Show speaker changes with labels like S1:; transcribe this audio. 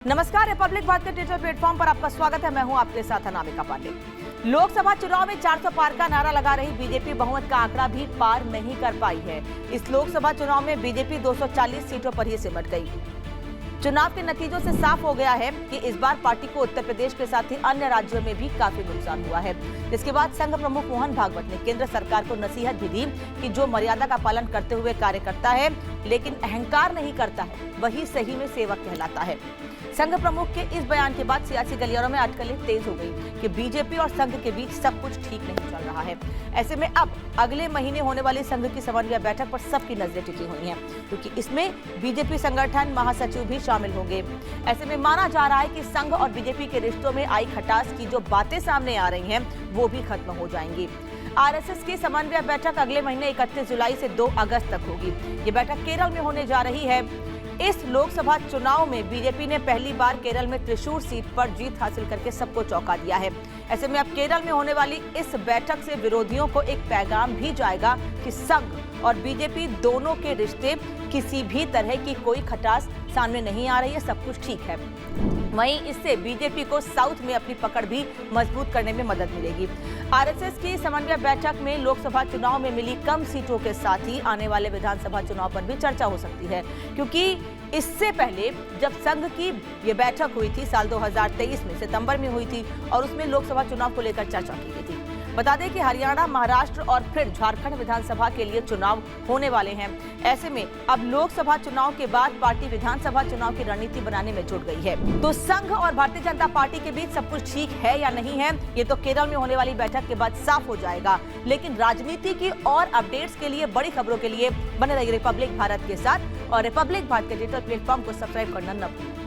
S1: नमस्कार, रिपब्लिक भारत के digital platform पर आपका स्वागत है। मैं हूं आपके साथ अनामिका पांडे। लोकसभा चुनाव में 400 पार का नारा लगा रही बीजेपी बहुमत का आंकड़ा भी पार नहीं कर पाई है। इस लोकसभा चुनाव में बीजेपी 240 सीटों पर ही सिमट गई। चुनाव के नतीजों से साफ हो गया है कि इस बार पार्टी को उत्तर प्रदेश के साथ ही अन्य राज्यों में भी काफी नुकसान हुआ है। जिसके बाद संघ प्रमुख मोहन भागवत ने केंद्र सरकार को नसीहत भी दी कि जो मर्यादा का पालन करते हुए कार्य करता है लेकिन अहंकार नहीं करता है, वही सही में सेवक कहलाता है। संघ प्रमुख के इस बयान के बाद सियासी गलियारों में अटकलें तेज हो गई कि बीजेपी और संघ के बीच सब कुछ ठीक नहीं चल रहा है। ऐसे में अब अगले महीने होने वाली संघ की समन्वय बैठक पर सबकी नजरें टिकी हुई हैं, क्योंकि इसमें बीजेपी संगठन महासचिव भी शामिल होंगे। ऐसे में माना जा रहा है कि संघ और बीजेपी के रिश्तों में आई खटास की जो बातें सामने आ रही हैं, वो भी खत्म हो जाएंगी। आरएसएस की समन्वय बैठक अगले महीने 31 जुलाई से 2 अगस्त तक होगी। ये बैठक केरल में होने जा रही है। इस लोकसभा चुनाव में बीजेपी ने पहली बार केरल में त्रिशूर सीट पर जीत हासिल करके सबको चौंका दिया है। ऐसे में अब केरल में होने वाली इस बैठक से विरोधियों को एक पैगाम भी जाएगा कि संघ और बीजेपी दोनों के रिश्ते किसी भी तरह की कोई खटास सामने नहीं आ रही है, सब कुछ ठीक है। वहीं इससे बीजेपी को साउथ में अपनी पकड़ भी मजबूत करने में मदद मिलेगी। आरएसएस की समन्वय बैठक में लोकसभा चुनाव में मिली कम सीटों के साथ ही आने वाले विधानसभा चुनाव पर भी चर्चा हो सकती है, क्योंकि इससे पहले जब संघ की ये बैठक हुई थी साल 2023 में सितंबर में हुई थी और उसमें लोकसभा चुनाव को लेकर चर्चा की गई थी। बता दें कि हरियाणा, महाराष्ट्र और फिर झारखंड विधानसभा के लिए चुनाव होने वाले हैं। ऐसे में अब लोकसभा चुनाव के बाद पार्टी विधानसभा चुनाव की रणनीति बनाने में जुट गई है। तो संघ और भारतीय जनता पार्टी के बीच सब कुछ ठीक है या नहीं है, ये तो केरल में होने वाली बैठक के बाद साफ हो जाएगा। लेकिन राजनीति की और अपडेट्स के लिए, बड़ी खबरों के लिए बने रहिए रिपब्लिक भारत के साथ और रिपब्लिक भारत के डिजिटल प्लेटफॉर्म को सब्सक्राइब करना न भूलें।